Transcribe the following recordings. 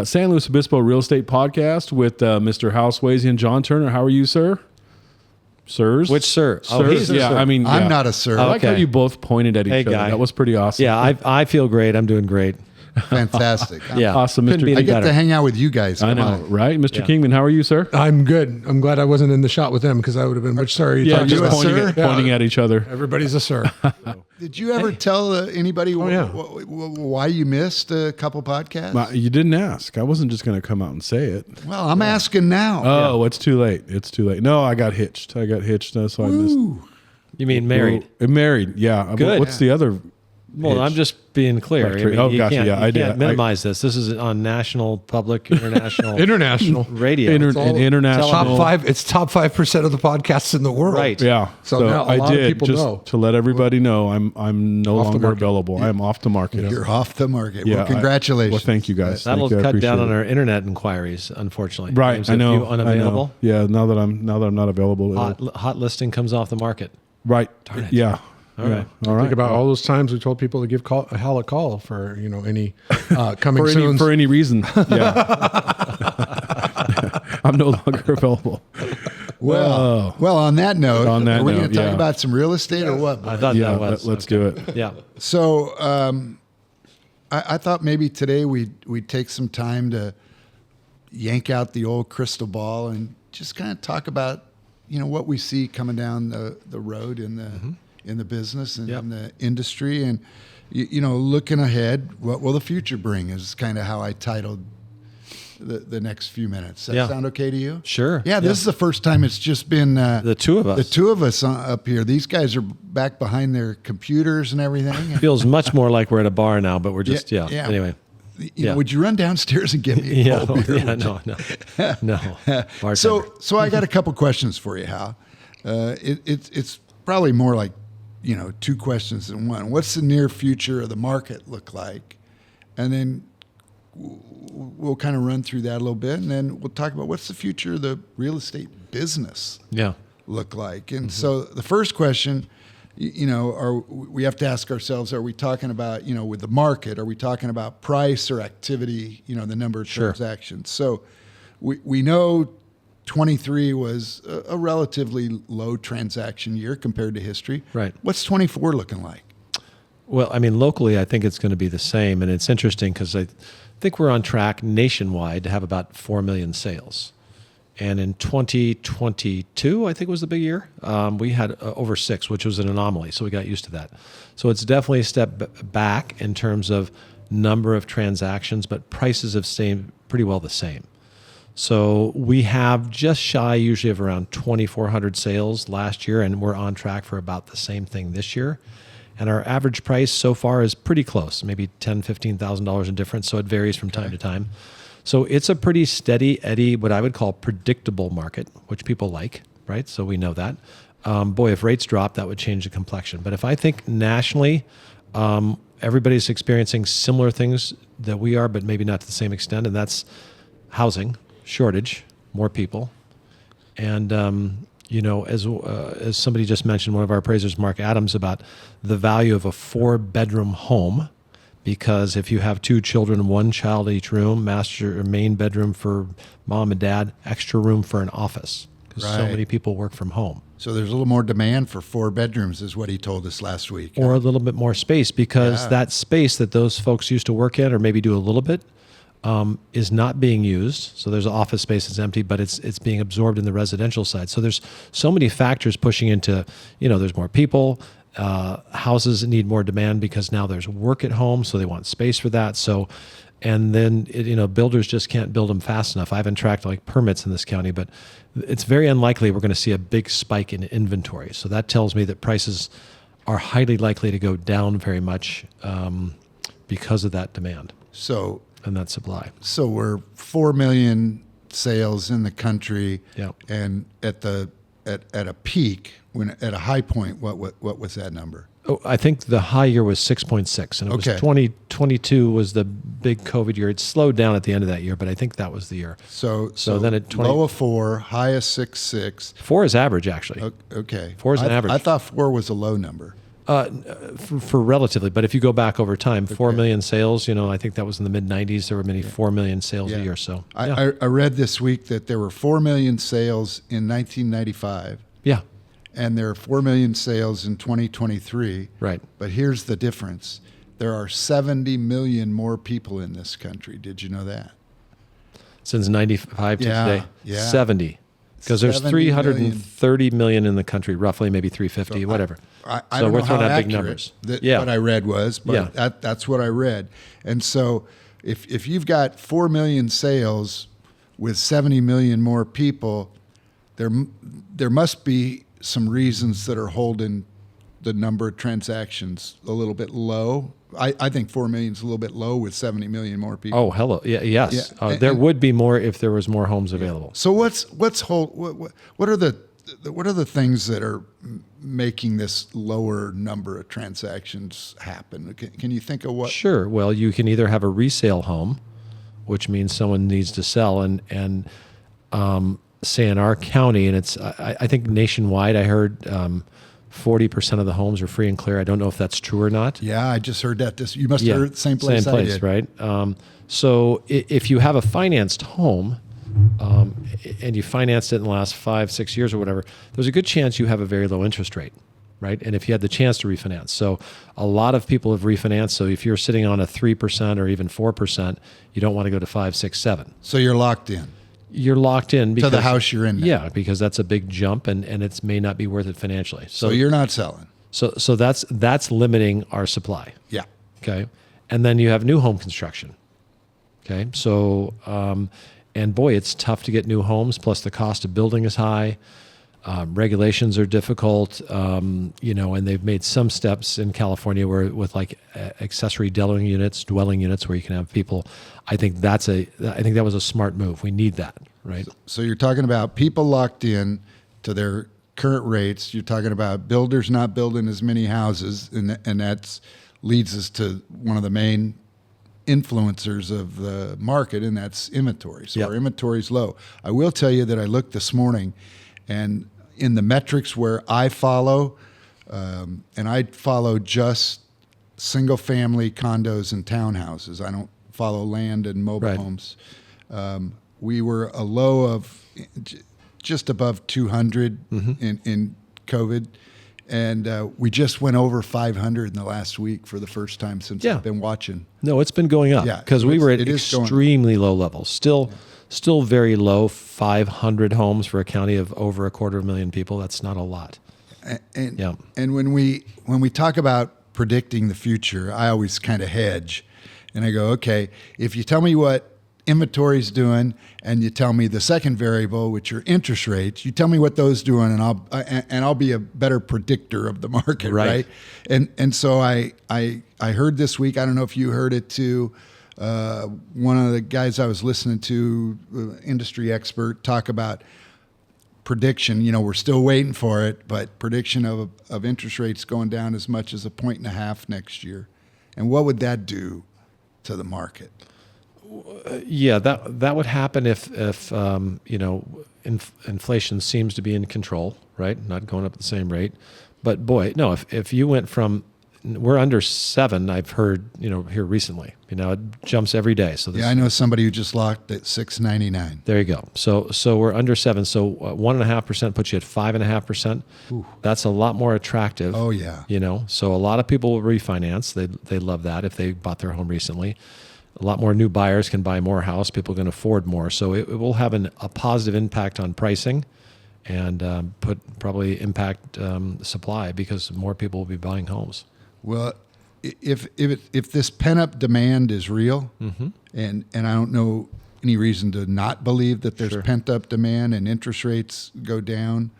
San Luis Obispo Real Estate Podcast with Mr. Hal Swayze and John Turner. How are you, sir? Sirs? Which sir? Sirs? Oh, he's a yeah, sir. I mean, yeah. I'm not a sir. I like how you both pointed at each other. guy. That was pretty awesome. Yeah, I feel great. I'm doing great. Fantastic. Yeah, Awesome, Couldn't Mr. be I any get better. to hang out with you guys. I Come know, on. right? Mr. Yeah. Kingman, how are you, sir? I'm good. I'm glad I wasn't in the shot with them because I would have been much sorry. Yeah, talking just about- pointing at each other. Everybody's a sir. Did you ever tell anybody yeah. why you missed a couple podcasts? Well, you didn't ask. I wasn't just going to come out and say it. Well, I'm asking now. Oh, it's too late. It's too late. No, I got hitched. So I missed. Ooh. You mean married? Married, yeah. Good. What's the other? Well, hitch? I'm just being clear. Right, oh, you gotcha. can't, Yeah, I you did. can't minimize this. This is on national, public, international, International. radio. International. Top 5. It's top 5% of the podcasts in the world. Right. Yeah. So now a lot of people just know. to let everybody know I'm no Off the longer market. available. I am off the market. You're off the market. Yeah, well, congratulations. well, thank you guys. That'll Thank you. I cut down appreciate on it. our internet inquiries, unfortunately. Right, James, I if know. you unavailable, I know. Yeah, now that I'm not available. hot listing comes off the market. Right. it. Yeah. All Yeah. right. All right. Think about all those times we told people to give Hal a call for any coming soon. for any reason. Yeah. I'm no longer available. Well, on that note, On that are we going note, to talk yeah. about some real estate or what? I thought Yeah. that was. Let's do it. Yeah. So I thought maybe today we'd take some time to yank out the old crystal ball and just kind of talk about what we see coming down the road in the business and Yep. in the industry, and looking ahead, what will the future bring is kind of how I titled the next few minutes. That Yeah. sound okay to you? Sure. Yeah, this is the first time it's just been The two of us. The two of us up here. These guys are back behind their computers and everything. Feels much more like we're at a bar now, but we're just Yeah. Anyway. You know, would you run downstairs and get me a Yeah. cold beer? Yeah. Would you? No. Bartender. So I got a couple questions for you, Hal. It's probably more like two questions than one. What's the near future of the market look like? And then we'll kind of run through that a little bit, and then we'll talk about what's the future of the real estate business Yeah. look like. And so the first question, we have to ask ourselves, are we talking about, with the market, are we talking about price or activity, the number of Sure. transactions? So we know 23 was a relatively low transaction year compared to history. Right. What's 24 looking like? Well, I mean, locally, I think it's going to be the same. And it's interesting because I think we're on track nationwide to have about 4 million sales. And in 2022, I think was the big year, we had over 6, which was an anomaly. So we got used to that. So it's definitely a step back in terms of number of transactions, but prices have stayed pretty well the same. So we have just shy usually of around 2,400 sales last year, and we're on track for about the same thing this year. And our average price so far is pretty close, maybe $10,000, $15,000 in difference. So it varies from time to time. So it's a pretty steady eddy, what I would call predictable market, which people like, right? So we know that. Boy, if rates drop, that would change the complexion. But if I think nationally, everybody's experiencing similar things that we are, but maybe not to the same extent, and that's housing shortage, more people, and as somebody just mentioned, one of our appraisers, Mark Adams, about the value of a 4-bedroom home, because if you have 2 children, 1 child in each room, master or main bedroom for mom and dad, extra room for an office, because so Right. many people work from home. So there's a little more demand for 4 bedrooms is what he told us last week. Or a little bit more space, because that space that those folks used to work in or maybe do a little bit is not being used. So there's an office space that's empty, but it's being absorbed in the residential side. So there's so many factors pushing into, there's more people. Houses need more demand because now there's work at home, so they want space for that. So, and then builders just can't build them fast enough. I haven't tracked permits in this county, but it's very unlikely we're going to see a big spike in inventory. So that tells me that prices are highly likely to go down very much because of that demand and that supply. So we're 4 million sales in the country, Yep. and at a peak, at a high point, what was that number? Oh, I think the high year was 6.6, and it Okay. was 2022 was the big COVID year. It slowed down at the end of that year, but I think that was the year. So then at 20 low of 4, high of 6.6. 4 is average, actually. Okay. 4 is an average. I thought 4 was a low number. For relatively, but if you go back over time, 4 million sales, I think that was in the mid 90s. There were many 4 million sales a year. So I read this week that there were 4 million sales in 1995. yeah, And there are 4 million sales in 2023. right. But here's the difference. There are 70 million more people in this country. Did you know that? Since 95 to today, yeah. 70. Because there's 70 330 million in the country, roughly, maybe 350, whatever. I So don't we're know throwing how out big accurate numbers. what I read was, but that's what I read. And so if you've got 4 million sales with 70 million more people, there must be some reasons that are holding the number of transactions a little bit low. I think 4 million is a little bit low with 70 million more people. Oh, hello. Yeah, yes. Yeah. There would be more if there was more homes available. So what are the things that are making this lower number of transactions happen? Can you think of what? Sure. Well, you can either have a resale home, which means someone needs to sell, and say in our county, and it's I think nationwide, I heard 40% of the homes are free and clear. I don't know if that's true or not. Yeah, I just heard that. You must have heard it the same place I did. Right? So if you have a financed home, and you financed it in the last 5-6 years or whatever, there's a good chance you have a very low interest rate, right? And if you had the chance to refinance. So a lot of people have refinanced. So if you're sitting on a 3% or even 4%, you don't want to go to 5, 6, 7. So you're locked in. You're locked in because To the house you're in now. Yeah, because that's a big jump and it may not be worth it financially. So you're not selling. So that's limiting our supply. Yeah. Okay. And then you have new home construction. Okay. So, and boy, it's tough to get new homes. Plus the cost of building is high. Regulations are difficult, and they've made some steps in California where with like accessory dwelling units where you can have people. I think that was a smart move. We need that, right? So you're talking about people locked in to their current rates. You're talking about builders not building as many houses, and that leads us to one of the main influencers of the market, and that's inventory. So our inventory is low. I will tell you that I looked this morning, and in the metrics where I follow, and I follow just single-family condos and townhouses. I don't follow land and mobile homes. We were a low of just above 200 in COVID, and we just went over 500 in the last week for the first time since I've been watching. No, it's been going up because we were at extremely low levels. Still very low, 500 homes for a county of over 250,000 people. That's not a lot. And when we talk about predicting the future, I always kind of hedge, and I go, okay, if you tell me what inventory's doing, and you tell me the second variable, which are interest rates, you tell me what those doing, and I'll be a better predictor of the market, right? And so I heard this week. I don't know if you heard it too. One of the guys I was listening to, industry expert, talk about prediction. We're still waiting for it, but prediction of interest rates going down as much as 1.5 next year. And what would that do to the market? Yeah, that would happen if inflation seems to be in control, right? Not going up at the same rate. But boy, no, if you went from, we're under 7, I've heard, here recently. It jumps every day. So I know somebody who just locked at 6.99. There you go. So we're under 7. So 1.5% puts you at 5.5%. That's a lot more attractive. Oh yeah. So a lot of people will refinance. They love that if they bought their home recently. A lot more new buyers can buy more house. People can afford more. So it will have a positive impact on pricing, and probably impact supply because more people will be buying homes. Well, if this pent-up demand is real, and I don't know any reason to not believe that there's pent-up demand and interest rates go down,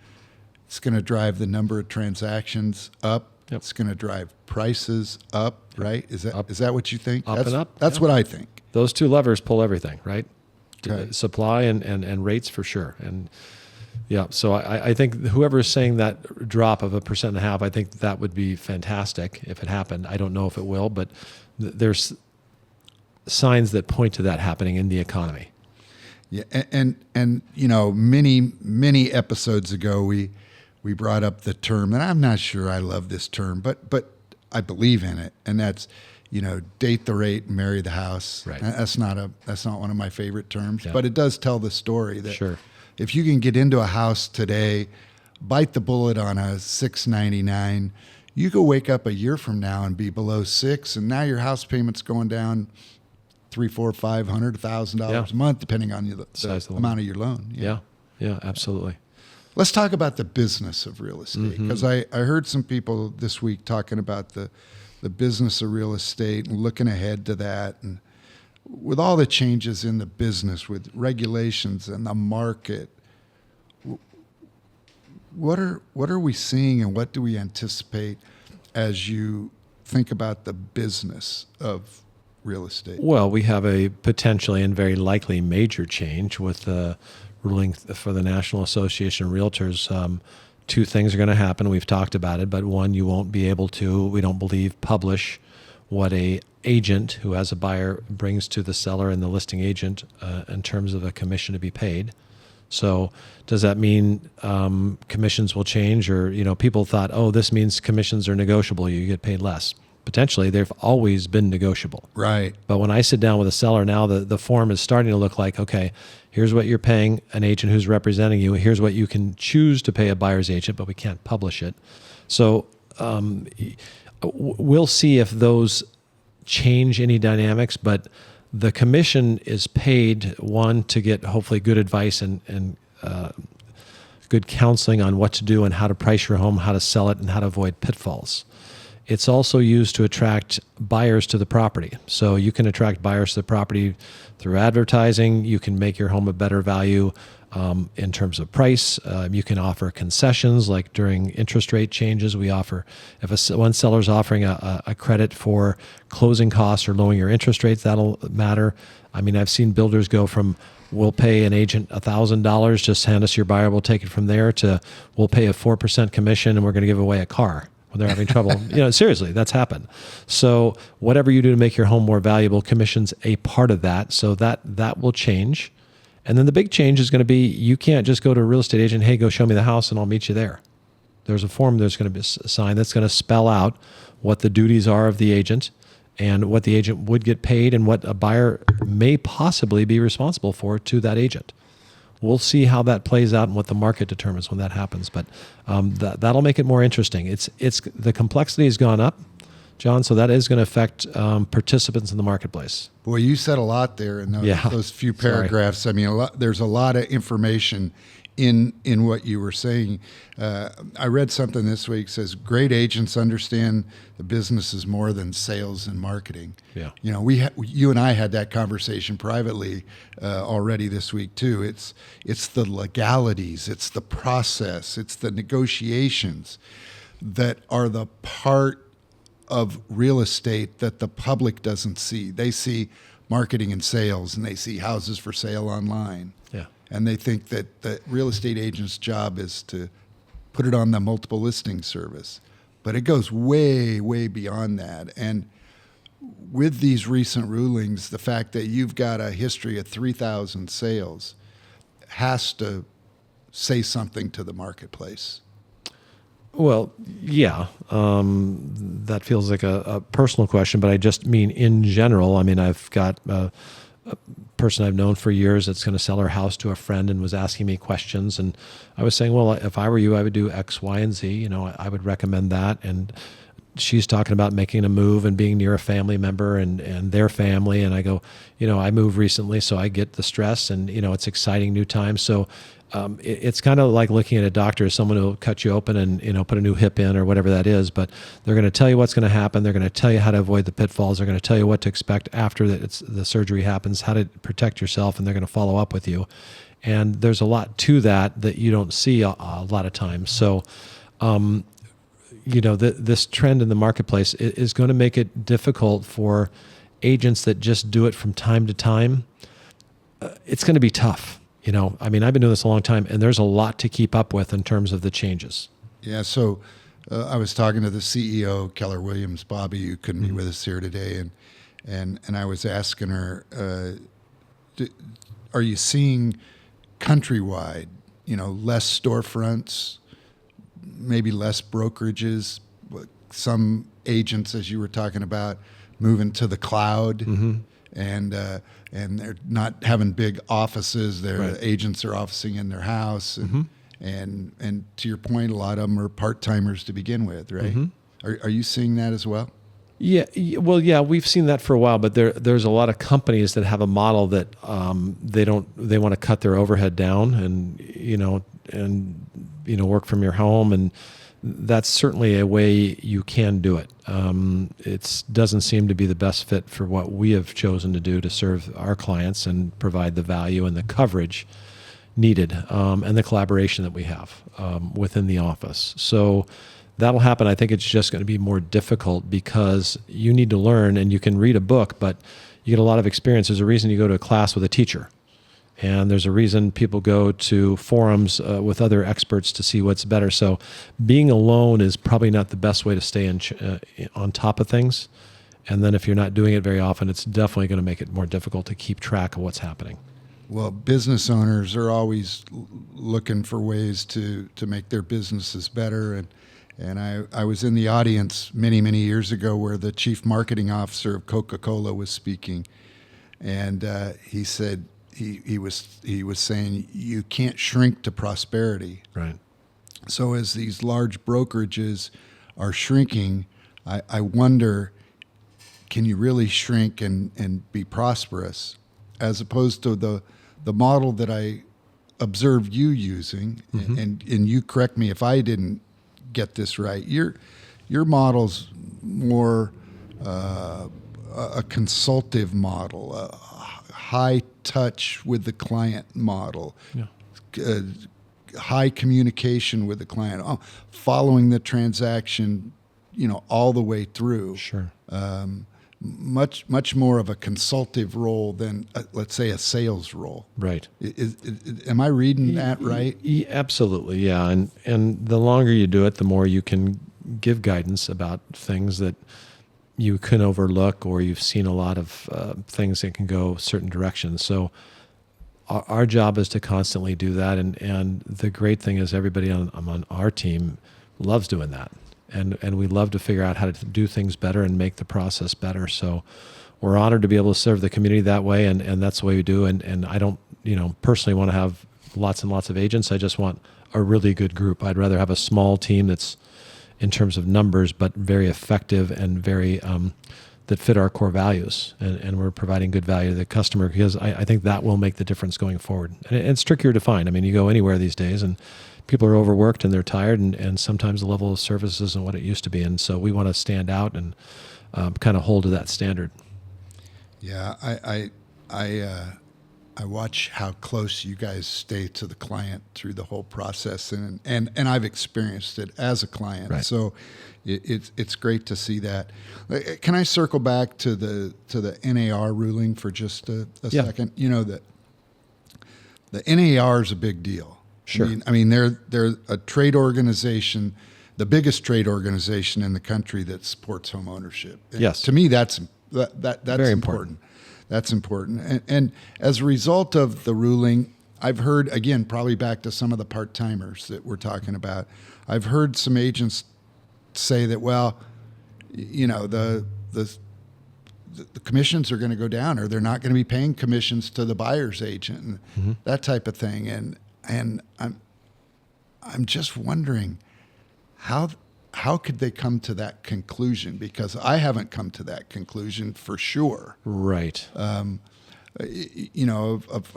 it's going to drive the number of transactions up. Yep. It's going to drive prices up, right? Is that what you think? Up and up. That's what I think. Those two levers pull everything, right? Okay. Supply and rates for sure. And so I think whoever is saying that drop of 1.5%, I think that would be fantastic if it happened. I don't know if it will, but there's signs that point to that happening in the economy. Yeah, and many episodes ago we we brought up the term, and I'm not sure I love this term, but I believe in it, and that's, date the rate and marry the house. Right. That's not one of my favorite terms, Yeah. but it does tell the story that Sure. if you can get into a house today, bite the bullet on a $699, you go wake up a year from now and be below $6, and now your house payment's going down $300, $400, $500, $1,000 a month, depending on the Size of the amount of your loan. Yeah. Yeah, absolutely. Let's talk about the business of real estate, because I heard some people this week talking about the business of real estate and looking ahead to that. And with all the changes in the business, with regulations and the market, what are we seeing, and what do we anticipate as you think about the business of real estate? Well, we have a potentially and very likely major change with the ruling for the National Association of Realtors. Two things are going to happen. We've talked about it, but one, you won't be able to, we don't believe, publish what a agent who has a buyer brings to the seller and the listing agent in terms of a commission to be paid. So does that mean commissions will change? Or, people thought, oh, this means commissions are negotiable. You get paid less. Potentially, they've always been negotiable. Right. But when I sit down with a seller now, the form is starting to look like, okay, here's what you're paying an agent who's representing you. Here's what you can choose to pay a buyer's agent, but we can't publish it. So we'll see if those change any dynamics, but the commission is paid, one, to get hopefully good advice and good counseling on what to do and how to price your home, how to sell it, and how to avoid pitfalls. It's also used to attract buyers to the property. So you can attract buyers to the property through advertising. You can make your home a better value in terms of price. You can offer concessions, like during interest rate changes. We offer, if one seller's offering a credit for closing costs or lowering your interest rates, that'll matter. I mean, I've seen builders go from, we'll pay an agent $1,000, just hand us your buyer, we'll take it from there, to we'll pay a 4% commission and we're going to give away a car when they're having trouble. Seriously, that's happened. So whatever you do to make your home more valuable, commission's a part of that. So that will change. And then the big change is going to be, you can't just go to a real estate agent, hey, go show me the house and I'll meet you there. There's a form there's going to be a sign that's going to spell out what the duties are of the agent and what the agent would get paid and what a buyer may possibly be responsible for to that agent. We'll see how that plays out and what the market determines when that happens. But that'll make it more interesting. It's the complexity has gone up, John, so that is going to affect participants in the marketplace. Boy, you said a lot there in those few paragraphs. I mean, there's a lot of information in what you were saying. I read something this week says great agents understand the business is more than sales and marketing. Yeah. You and I had that conversation privately already this week too. It's the legalities, it's the process, it's the negotiations that are the part of real estate that the public doesn't see. They see marketing and sales, and they see houses for sale online. Yeah. And they think that the real estate agent's job is to put it on the multiple listing service. But it goes way, way beyond that. And with these recent rulings, the fact that you've got a history of 3,000 sales has to say something to the marketplace. Well, yeah, that feels like a personal question, but I just mean in general. I mean, I've got a person I've known for years that's going to sell her house to a friend and was asking me questions. And I was saying, well, if I were you, I would do X, Y, and Z. I would recommend that. And she's talking about making a move and being near a family member and their family. And I go, I moved recently, so I get the stress and, it's exciting new times. So it's kind of like looking at a doctor, someone who will cut you open and, put a new hip in or whatever that is. But they're going to tell you what's going to happen. They're going to tell you how to avoid the pitfalls. They're going to tell you what to expect after the surgery happens, how to protect yourself, and they're going to follow up with you. And there's a lot to that you don't see a lot of times. So, this trend in the marketplace is going to make it difficult for agents that just do it from time to time. It's going to be tough. I've been doing this a long time, and there's a lot to keep up with in terms of the changes. Yeah, so I was talking to the CEO, Keller Williams, Bobby, who couldn't be with us here today, and I was asking her, are you seeing countrywide, less storefronts, maybe less brokerages, but some agents, as you were talking about, moving to the cloud, and they're not having big offices. Their agents are officing in their house, and to your point, a lot of them are part timers to begin with, right? Are you seeing that as well? Yeah, well, yeah, we've seen that for a while, but there's a lot of companies that have a model that they want to cut their overhead down and work from your home, and that's certainly a way you can do it. It doesn't seem to be the best fit for what we have chosen to do to serve our clients and provide the value and the coverage needed, and the collaboration that we have within the office. So that'll happen. I think it's just going to be more difficult because you need to learn, and you can read a book, but you get a lot of experience. There's a reason you go to a class with a teacher, and there's a reason people go to forums with other experts to see what's better. So being alone is probably not the best way to stay on top of things. And then if you're not doing it very often, it's definitely going to make it more difficult to keep track of what's happening. Well, business owners are always looking for ways to make their businesses better. And I was in the audience many, many years ago where the chief marketing officer of Coca-Cola was speaking. And he said, he was saying, you can't shrink to prosperity. Right. So as these large brokerages are shrinking, I wonder, can you really shrink and be prosperous? As opposed to the model that I observed you using, and you correct me if I didn't get this right. Your model's more a consultative model, a high touch with the client model, high communication with the client, following the transaction, all the way through. Sure. Much more of a consultative role than, let's say, a sales role. Right. Am I reading that right? Absolutely, yeah. And the longer you do it, the more you can give guidance about things that you can overlook, or you've seen a lot of things that can go certain directions. So our job is to constantly do that. And the great thing is everybody on our team loves doing that. And we love to figure out how to do things better and make the process better. So we're honored to be able to serve the community that way, and that's the way we do. And I don't, personally want to have lots and lots of agents. I just want a really good group. I'd rather have a small team that's, in terms of numbers, but very effective and very that fit our core values. And we're providing good value to the customer, because I think that will make the difference going forward. And it's trickier to find. I mean, you go anywhere these days, and people are overworked and they're tired, and sometimes the level of service isn't what it used to be. And so we want to stand out and kind of hold to that standard. Yeah, I watch how close you guys stay to the client through the whole process, and I've experienced it as a client. Right. So it's great to see that. Can I circle back to the NAR ruling for just a second? That the NAR is a big deal. Sure. I mean, they're a trade organization, the biggest trade organization in the country that supports home ownership. And yes. To me, that's very important. That's important. And as a result of the ruling, I've heard, again, probably back to some of the part-timers that we're talking about, I've heard some agents say that, well, the commissions are going to go down, or they're not going to be paying commissions to the buyer's agent, and that type of thing. And I'm just wondering how could they come to that conclusion? Because I haven't come to that conclusion for sure. Right. A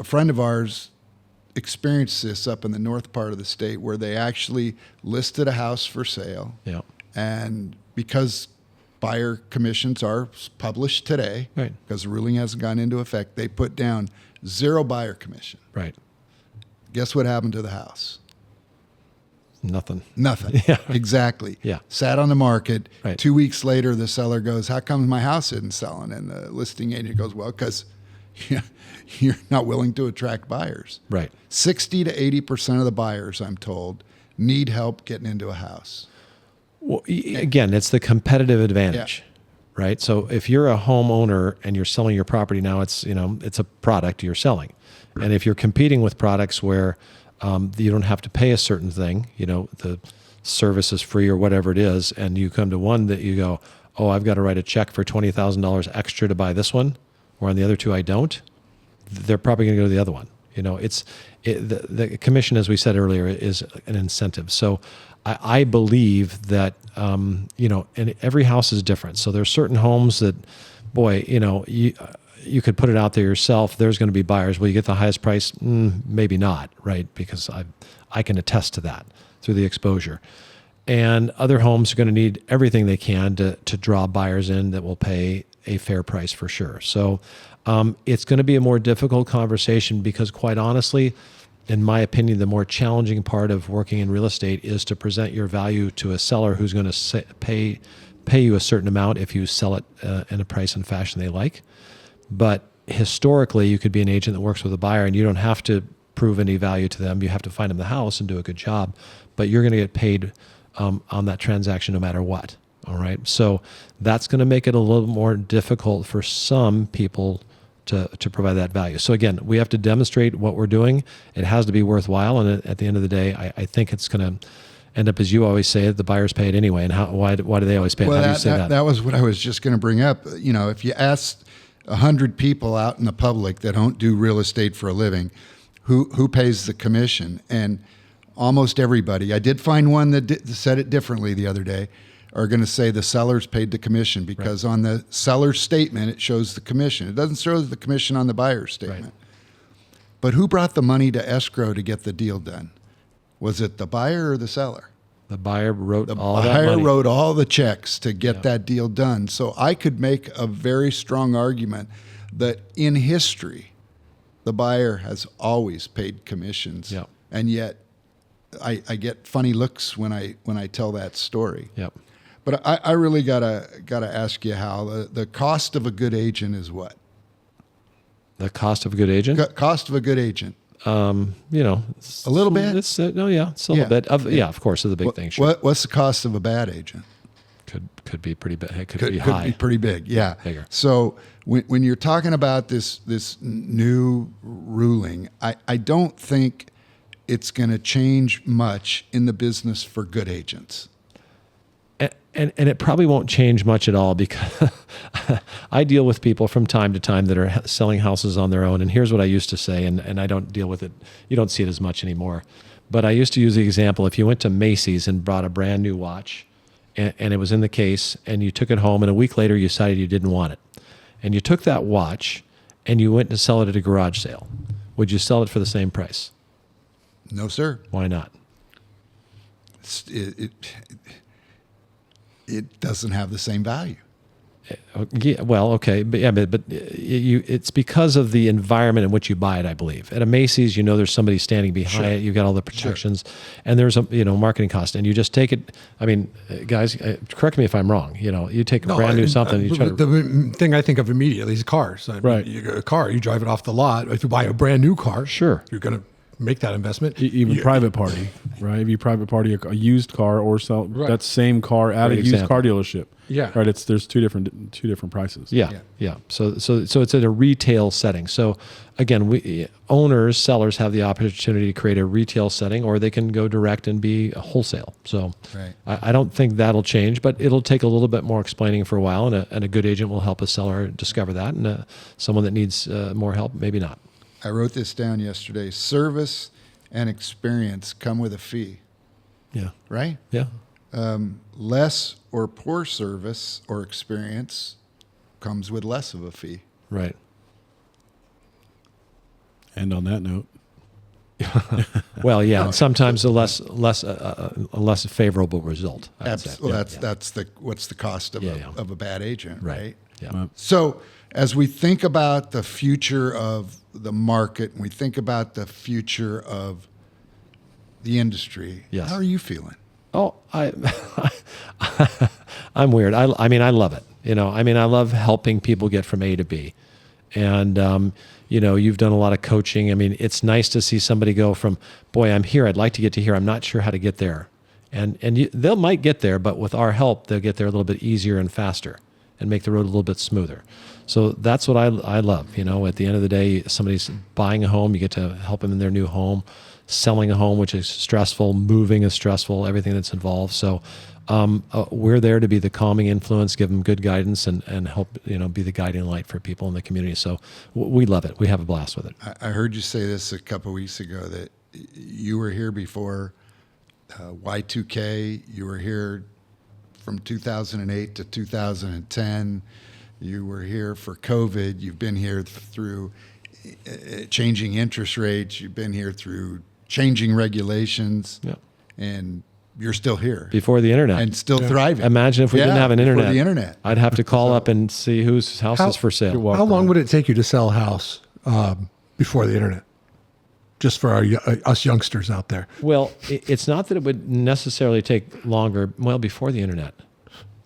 friend of ours experienced this up in the north part of the state, where they actually listed a house for sale. Yeah. And because buyer commissions are published today, right, because the ruling hasn't gone into effect, they put down 0 buyer commission. Right. Guess what happened to the house? Nothing. Yeah. Exactly. Yeah. Sat on the market. Right. 2 weeks later, the seller goes, how come my house isn't selling? And the listing agent goes, well, because you're not willing to attract buyers. Right. 60 to 80% of the buyers, I'm told, need help getting into a house. Well, again, it's the competitive advantage. Yeah. Right. So if you're a homeowner and you're selling your property now, it's a product you're selling. And if you're competing with products where you don't have to pay a certain thing, the service is free or whatever it is, and you come to one that you go, oh, I've got to write a check for $20,000 extra to buy this one, or on the other two I don't, they're probably going to go to the other one. The commission, as we said earlier, is an incentive. So I believe that, and every house is different. So there's certain homes that, boy, you could put it out there yourself. There's going to be buyers. Will you get the highest price? Maybe not, right? Because I can attest to that through the exposure. And other homes are going to need everything they can to draw buyers in that will pay a fair price for sure. So it's going to be a more difficult conversation because, quite honestly, in my opinion, the more challenging part of working in real estate is to present your value to a seller who's going to pay you a certain amount if you sell it in a price and fashion they like. But historically, you could be an agent that works with a buyer and you don't have to prove any value to them. You have to find them the house and do a good job, but you're going to get paid on that transaction no matter what. All right. So that's going to make it a little more difficult for some people to provide that value. So again, we have to demonstrate what we're doing. It has to be worthwhile. And at the end of the day, I think it's going to end up, as you always say, the buyers pay it anyway. And why do they always pay it? How do you say that? That was what I was just going to bring up. If you asked 100 people out in the public that don't do real estate for a living, who pays the commission? And almost everybody, I did find one that said it differently the other day, are going to say the sellers paid the commission because on the seller's statement, it shows the commission. It doesn't show the commission on the buyer's statement. Right. But who brought the money to escrow to get the deal done? Was it the buyer or the seller? The buyer wrote the all that buyer money. wrote all the checks to get that deal done. So I could make a very strong argument that in history, the buyer has always paid commissions. Yep. And yet I get funny looks when I tell that story. Yep. But I really gotta ask you, Hal, the cost of a good agent is what? The cost of a good agent? Cost of a good agent. A little bit? It's a little bit. Of course, it's a big thing. Sure. What's the cost of a bad agent? Could be pretty big. It could be high. Could be pretty big, yeah. Bigger. So when you're talking about this new ruling, I don't think it's going to change much in the business for good agents. And it probably won't change much at all because I deal with people from time to time that are selling houses on their own. And here's what I used to say, and I don't deal with it. You don't see it as much anymore. But I used to use the example, if you went to Macy's and bought a brand new watch and it was in the case and you took it home and a week later you decided you didn't want it. And you took that watch and you went to sell it at a garage sale. Would you sell it for the same price? No, sir. Why not? It doesn't have the same value. Yeah, well, okay, but it's because of the environment in which you buy it, I believe. At a Macy's, there's somebody standing behind it. You've got all the protections, and there's a marketing cost, and you just take it. I mean, guys, correct me if I'm wrong. You take a brand new something. You try to. The thing I think of immediately is cars. Right. You get a car, you drive it off the lot. If you buy a brand new car, sure, you're going to make that investment. Even private party, right? If you private party a used car or sell that same car at a used car dealership, right? There's two different prices. Yeah. So it's at a retail setting. So again, sellers have the opportunity to create a retail setting, or they can go direct and be wholesale. So I don't think that'll change, but it'll take a little bit more explaining for a while, and a good agent will help a seller discover that, and someone that needs more help, maybe not. I wrote this down yesterday. Service and experience come with a fee. Yeah. Right? Yeah. Less or poor service or experience comes with less of a fee. Right. And on that note. Well, yeah, and sometimes a less favorable result. That's what's the cost of a bad agent, right? Yeah. So as we think about the future of the market, and we think about the future of the industry, how are you feeling? Oh, I'm weird. I mean, I love it. I love helping people get from A to B. And, you've done a lot of coaching. I mean, it's nice to see somebody go from, boy, I'm here. I'd like to get to here. I'm not sure how to get there. And they might get there, but with our help, they'll get there a little bit easier and faster and make the road a little bit smoother. So that's what I love. At the end of the day, somebody's buying a home. You get to help them in their new home. selling a home, which is stressful, moving is stressful, everything that's involved. So we're there to be the calming influence, give them good guidance, and help be the guiding light for people in the community. So we love it. We have a blast with it. I heard you say this a couple of weeks ago that you were here before Y2K. You were here from 2008 to 2010. You were here for COVID. You've been here through changing interest rates. You've been here through changing regulations. Yeah. And you're still here. Before the internet. And still thriving. Imagine if we didn't have an internet. Before the internet. I'd have to call up and see whose house is for sale. How long would it take you to sell a house before the internet? Just for us youngsters out there. Well, it's not that it would necessarily take longer. Well, before the internet.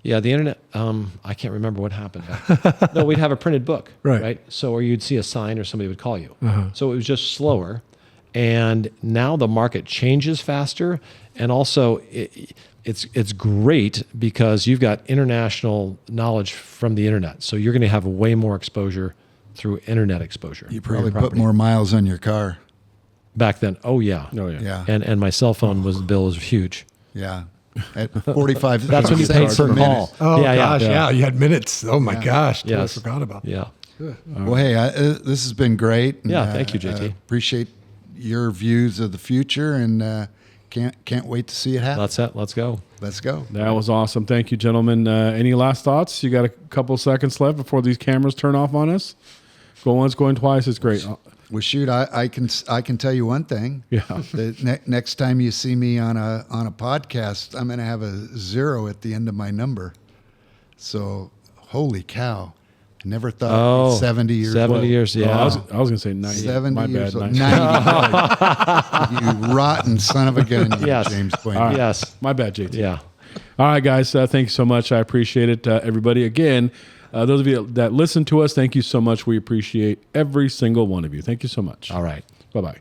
Yeah, the internet, I can't remember what happened. No, we'd have a printed book, right? So, or you'd see a sign or somebody would call you. So it was just slower. And now the market changes faster. And also, it's great because you've got international knowledge from the internet. So you're going to have way more exposure through internet exposure. You probably put more miles on your car. Back then, oh yeah. And my cell phone bill was huge. Yeah. At 45. That's when you paid per call. Oh gosh, yeah. You had minutes. Oh my gosh, yes. I forgot about that. Yeah. Well, hey, this has been great. Yeah, thank you, JT. Appreciate your views of the future, and can't wait to see it happen. Let's go. Let's go. That was awesome. Thank you, gentlemen. Any last thoughts? You got a couple seconds left before these cameras turn off on us. Go once, going twice. It's great. Well, shoot, I can tell you one thing. Yeah. The next time you see me on a podcast, I'm going to have a 0 at the end of my number. So, holy cow! I never thought 70 years. 70 years. Yeah. I was going to say 90. 70 My years bad. old. 90. 90. You rotten son of a gun. You, Yes. James Bueno. All right. Yes. My bad, JT. Yeah. All right, guys. Thank you so much. I appreciate it, everybody. Again, those of you that listen to us, thank you so much. We appreciate every single one of you. Thank you so much. All right. Bye-bye.